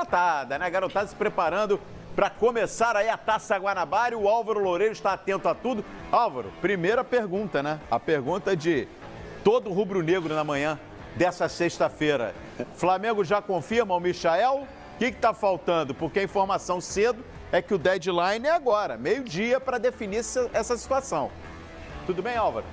garotada, né? A garotada se preparando para começar aí a Taça Guanabara e o Álvaro Loureiro está atento a tudo. Álvaro, primeira pergunta, né? A pergunta de todo rubro-negro na manhã dessa sexta-feira. Flamengo já confirma o Michael? O que está faltando? Porque a informação cedo é que o deadline é agora, meio-dia, para definir essa situação. Tudo bem, Álvaro?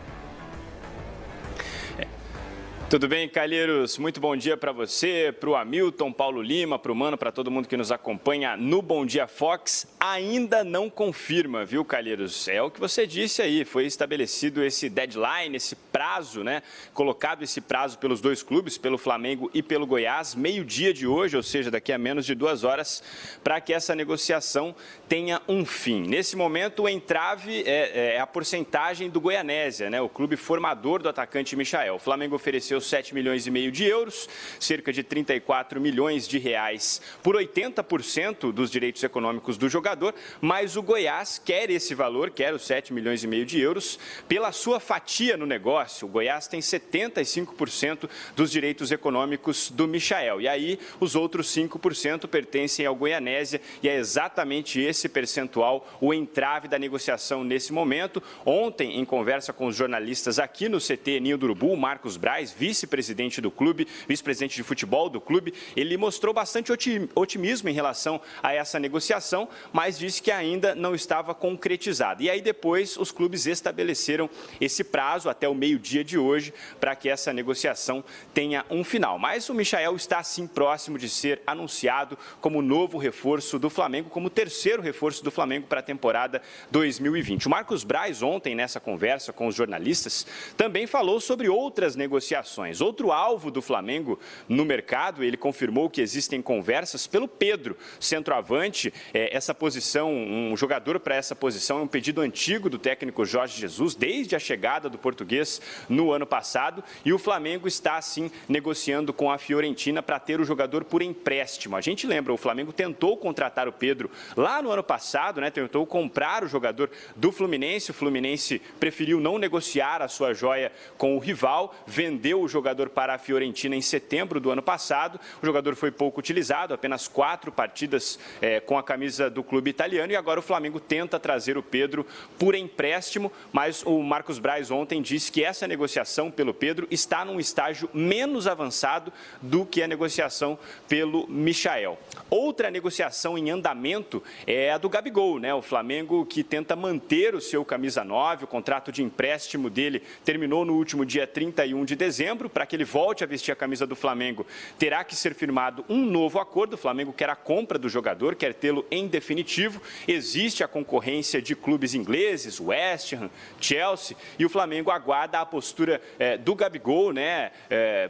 Tudo bem, Calheiros? Muito bom dia para você, para o Hamilton, Paulo Lima, para o Mano, para todo mundo que nos acompanha no Bom Dia Fox. Ainda não confirma, viu, Calheiros? É o que você disse aí, foi estabelecido esse deadline, esse prazo, né? Colocado esse prazo pelos dois clubes, pelo Flamengo e pelo Goiás, meio-dia de hoje, ou seja, daqui a menos de 2 horas, para que essa negociação tenha um fim. Nesse momento, o entrave é a porcentagem do Goianésia, né? O clube formador do atacante Michael. O Flamengo ofereceu 7,5 milhões de euros, cerca de 34 milhões de reais por 80% dos direitos econômicos do jogador, mas o Goiás quer esse valor, quer os 7,5 milhões de euros, pela sua fatia no negócio. O Goiás tem 75% dos direitos econômicos do Michael, e aí os outros 5% pertencem ao Goianésia, e é exatamente esse percentual o entrave da negociação nesse momento. Ontem, em conversa com os jornalistas aqui no CT Ninho do Urubu, Marcos Braz, vice-presidente do clube, vice-presidente de futebol do clube, ele mostrou bastante otimismo em relação a essa negociação, mas disse que ainda não estava concretizada. E aí depois os clubes estabeleceram esse prazo até o meio-dia de hoje para que essa negociação tenha um final. Mas o Michael está sim próximo de ser anunciado como novo reforço do Flamengo, como terceiro reforço do Flamengo para a temporada 2020. O Marcos Braz ontem, nessa conversa com os jornalistas, também falou sobre outras negociações. Outro alvo do Flamengo no mercado, ele confirmou que existem conversas pelo Pedro, centroavante. Essa posição, um jogador para essa posição é um pedido antigo do técnico Jorge Jesus, desde a chegada do português no ano passado, e o Flamengo está, assim, negociando com a Fiorentina para ter o jogador por empréstimo. A gente lembra, o Flamengo tentou contratar o Pedro lá no ano passado, né? Tentou comprar o jogador do Fluminense, o Fluminense preferiu não negociar a sua joia com o rival, vendeu o jogador para a Fiorentina em setembro do ano passado. O jogador foi pouco utilizado, apenas 4 partidas com a camisa do clube italiano, e agora o Flamengo tenta trazer o Pedro por empréstimo, mas o Marcos Braz ontem disse que essa negociação pelo Pedro está num estágio menos avançado do que a negociação pelo Michael. Outra negociação em andamento é a do Gabigol, né? O Flamengo que tenta manter o seu camisa 9, o contrato de empréstimo dele terminou no último dia 31 de dezembro. Para que ele volte a vestir a camisa do Flamengo, terá que ser firmado um novo acordo. O Flamengo quer a compra do jogador, quer tê-lo em definitivo. Existe a concorrência de clubes ingleses, West Ham, Chelsea, e o Flamengo aguarda a postura do Gabigol, né?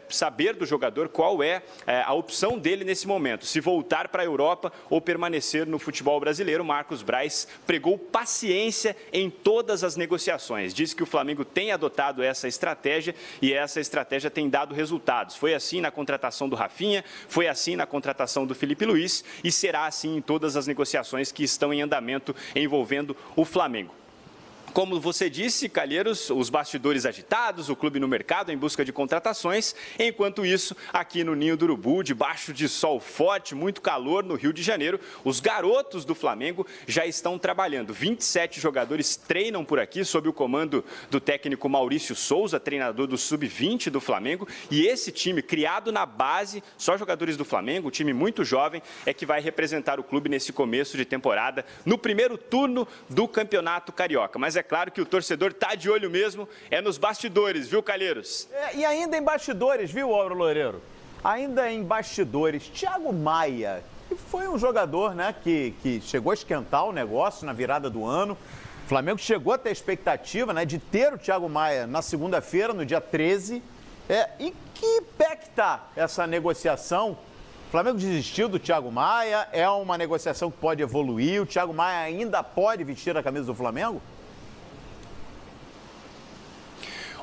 Saber do jogador qual é a opção dele nesse momento, se voltar para a Europa ou permanecer no futebol brasileiro. Marcos Braz pregou paciência em todas as negociações. Diz que o Flamengo tem adotado essa estratégia e essa estratégia tem dado resultados. Foi assim na contratação do Rafinha, foi assim na contratação do Felipe Luiz e será assim em todas as negociações que estão em andamento envolvendo o Flamengo. Como você disse, Calheiros, os bastidores agitados, o clube no mercado em busca de contratações. Enquanto isso, aqui no Ninho do Urubu, debaixo de sol forte, muito calor no Rio de Janeiro, os garotos do Flamengo já estão trabalhando. 27 jogadores treinam por aqui sob o comando do técnico Maurício Souza, treinador do Sub-20 do Flamengo. E esse time, criado na base, só jogadores do Flamengo, um time muito jovem, é que vai representar o clube nesse começo de temporada, no primeiro turno do Campeonato Carioca. Mas é claro que o torcedor está de olho mesmo, nos bastidores, viu, Calheiros? E ainda em bastidores, viu, Álvaro Loureiro? Ainda em bastidores, Thiago Maia, que foi um jogador, né, que chegou a esquentar o negócio na virada do ano. O Flamengo chegou a ter a expectativa, né, de ter o Thiago Maia na segunda-feira, no dia 13. Em que pé que está essa negociação? O Flamengo desistiu do Thiago Maia? É uma negociação que pode evoluir? O Thiago Maia ainda pode vestir a camisa do Flamengo?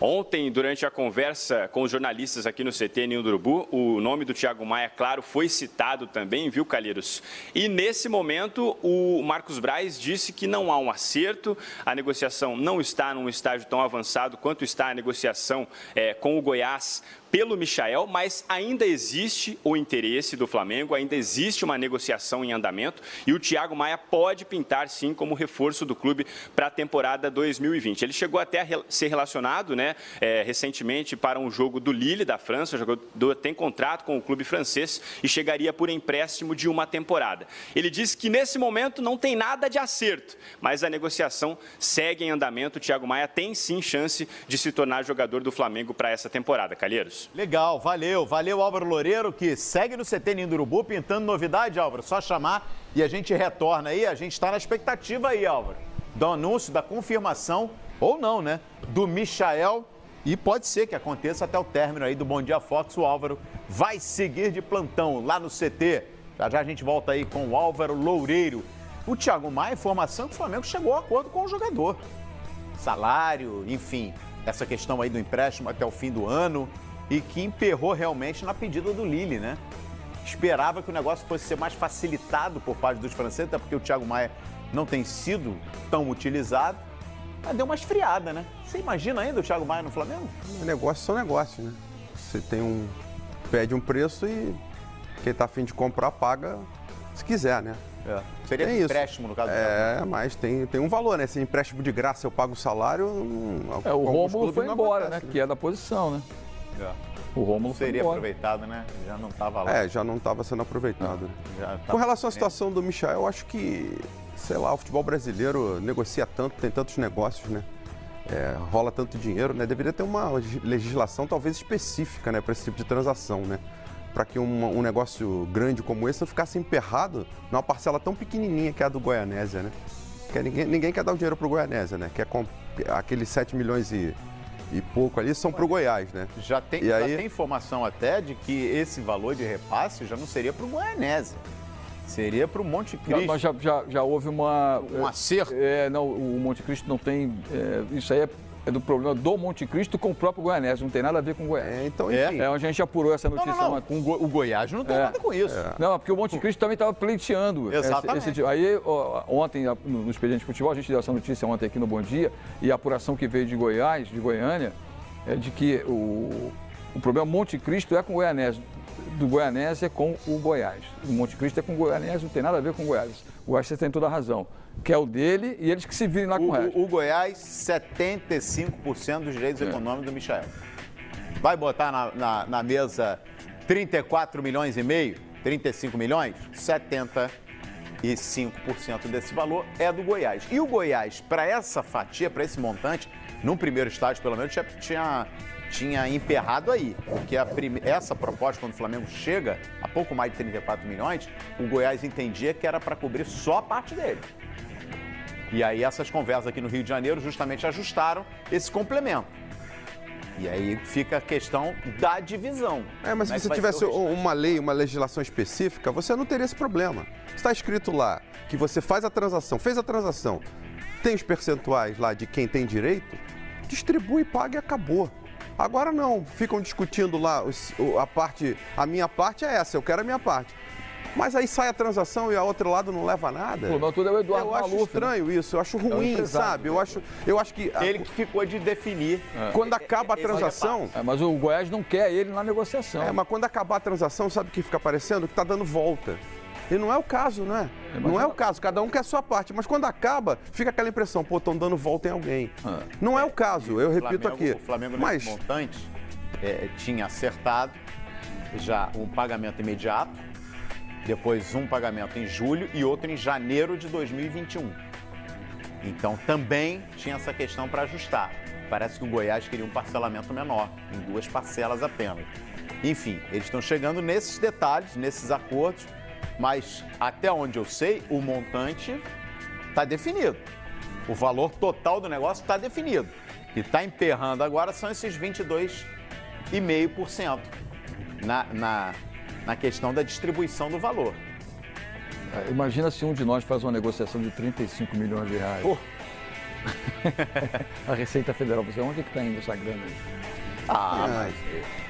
Ontem, durante a conversa com os jornalistas aqui no CT Ninho do Urubu, o nome do Thiago Maia, claro, foi citado também, viu, Calheiros? E nesse momento, o Marcos Braz disse que não há um acerto, a negociação não está num estágio tão avançado quanto está a negociação com o Goiás pelo Michael, mas ainda existe o interesse do Flamengo, ainda existe uma negociação em andamento e o Thiago Maia pode pintar, sim, como reforço do clube para a temporada 2020. Ele chegou até a ser relacionado, né, recentemente para um jogo do Lille, da França, tem contrato com o clube francês e chegaria por empréstimo de uma temporada. Ele disse que nesse momento não tem nada de acerto, mas a negociação segue em andamento. O Thiago Maia tem, sim, chance de se tornar jogador do Flamengo para essa temporada. Calheiros. Legal, valeu Álvaro Loureiro, que segue no CT Ninho do Urubu, pintando novidade, Álvaro, só chamar e a gente retorna aí, a gente está na expectativa aí, Álvaro, do anúncio, da confirmação, ou não, né, do Michael, e pode ser que aconteça até o término aí do Bom Dia Fox. O Álvaro vai seguir de plantão lá no CT, já a gente volta aí com o Álvaro Loureiro. O Thiago Maia, informação que o Flamengo chegou a acordo com o jogador, salário, enfim, essa questão aí do empréstimo até o fim do ano, e que emperrou realmente na pedida do Lille, né? Esperava que o negócio fosse ser mais facilitado por parte dos franceses, até porque o Thiago Maia não tem sido tão utilizado, mas deu uma esfriada, né? Você imagina ainda o Thiago Maia no Flamengo? Negócios são negócios, né? Você pede um preço e quem tá afim de comprar paga se quiser, né? Seria empréstimo no caso do Thiago. Mas tem um valor, né? Se empréstimo de graça eu pago o salário... o Rômulo foi embora, né? Que é da posição, né? O Rômulo seria aproveitado, né? Já não estava lá. Já não estava sendo aproveitado. Com relação à situação do Michael, eu acho que, sei lá, o futebol brasileiro negocia tanto, tem tantos negócios, né? Rola tanto dinheiro, né? Deveria ter uma legislação talvez específica, né, para esse tipo de transação, né? Para que um negócio grande como esse não ficasse emperrado numa parcela tão pequenininha que é a do Goianésia, né? Porque ninguém quer dar o dinheiro para o Goianésia, né? Aqueles 7 milhões e pouco ali são para o Goiás, né? Já tem informação até de que esse valor de repasse já não seria para o Goianésia, seria para o Monte Cristo. Mas já houve um acerto. Não, o Monte Cristo não tem... isso aí é do problema do Monte Cristo com o próprio Goianésia, não tem nada a ver com o Goiás. Então, enfim. Onde a gente apurou essa notícia. Não. O Goiás não tem nada com isso. Não, porque o Monte Cristo também estava pleiteando. Exatamente. Aí, ontem, no Expediente Futebol, a gente deu essa notícia ontem aqui no Bom Dia, e a apuração que veio de Goiás, de Goiânia, é de que o problema Monte Cristo é com o Goianésia. Do Goianésia é com o Goiás. O Monte Cristo é com o Goianésia, não tem nada a ver com o Goiás. O Goiás, você tem toda a razão. Que é o dele e eles que se virem lá com o resto. O Goiás, 75% dos direitos econômicos do Michael. Vai botar na mesa 34 milhões e meio, 35 milhões? 75% desse valor é do Goiás. E o Goiás, para essa fatia, para esse montante, num primeiro estágio, pelo menos, tinha emperrado aí. Porque essa proposta, quando o Flamengo chega a pouco mais de 34 milhões, o Goiás entendia que era para cobrir só a parte dele. E aí essas conversas aqui no Rio de Janeiro justamente ajustaram esse complemento. E aí fica a questão da divisão. Mas se você tivesse uma lei, uma legislação específica, você não teria esse problema. Está escrito lá que você fez a transação, tem os percentuais lá de quem tem direito, distribui, paga e acabou. Agora não, ficam discutindo lá a minha parte é essa, eu quero a minha parte. Mas aí sai a transação e a outro lado não leva nada. Mas tudo é o Eduardo Maluf, acho estranho isso, eu acho ruim, sabe? Eu acho que... Ele que ficou de definir. Quando acaba a transação... mas o Goiás não quer ele na negociação. Mas quando acabar a transação, sabe o que fica parecendo? Que está dando volta. E não é o caso, não é? Não é o caso, cada um quer a sua parte. Mas quando acaba, fica aquela impressão, estão dando volta em alguém. Não é o caso, eu repito aqui. O Flamengo, nesse montante, tinha acertado já um pagamento imediato, depois um pagamento em julho e outro em janeiro de 2021. Então também tinha essa questão para ajustar. Parece que o Goiás queria um parcelamento menor, em 2 parcelas apenas. Enfim, eles estão chegando nesses detalhes, nesses acordos, mas até onde eu sei, o montante está definido. O valor total do negócio está definido. O que está emperrando agora são esses 22,5% na questão da distribuição do valor. Imagina se um de nós faz uma negociação de 35 milhões de reais. A Receita Federal, você onde é que está indo essa grana aí?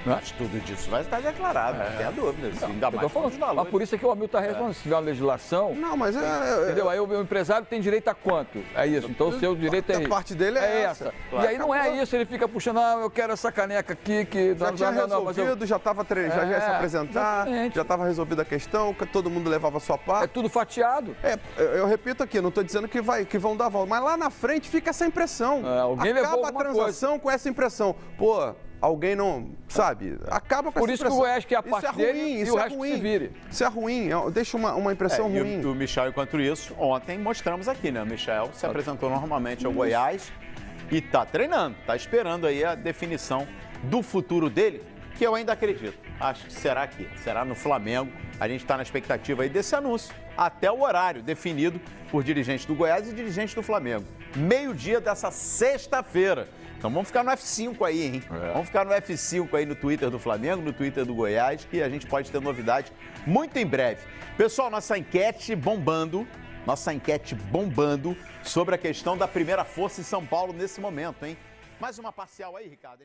Mas tudo disso vai estar declarado, não tem a dúvida. Ainda mais falando, mas por isso é que o Hamilton está respondendo. Se tiver uma legislação... Não, mas entendeu? Aí o empresário tem direito a quanto? É isso. Então o seu direito é a parte dele é essa. Claro. E aí não é isso, ele fica puxando, eu quero essa caneca aqui, que... Já tinha resolvido, já estava já ia se apresentar, exatamente. Já estava resolvida a questão, que todo mundo levava a sua parte. É tudo fatiado. Eu repito aqui, não estou dizendo que vão dar a volta, mas lá na frente fica essa impressão. Alguém levou a transação com essa impressão. Pô, alguém não, sabe, acaba com por essa isso impressão. Que o Goiás quer a parte dele e o resto ruim. se vire. Isso é ruim, deixa uma impressão ruim. E o Michel, enquanto isso, ontem mostramos aqui, né? O Michel se apresentou normalmente ao Goiás e tá treinando, tá esperando aí a definição do futuro dele, que eu ainda acredito. Acho que será aqui, será no Flamengo. A gente está na expectativa aí desse anúncio, até o horário definido por dirigentes do Goiás e dirigentes do Flamengo. Meio-dia dessa sexta-feira. Então vamos ficar no F5 aí, hein? Vamos ficar no F5 aí no Twitter do Flamengo, no Twitter do Goiás, que a gente pode ter novidade muito em breve. Pessoal, nossa enquete bombando sobre a questão da primeira força em São Paulo nesse momento, hein? Mais uma parcial aí, Ricardo.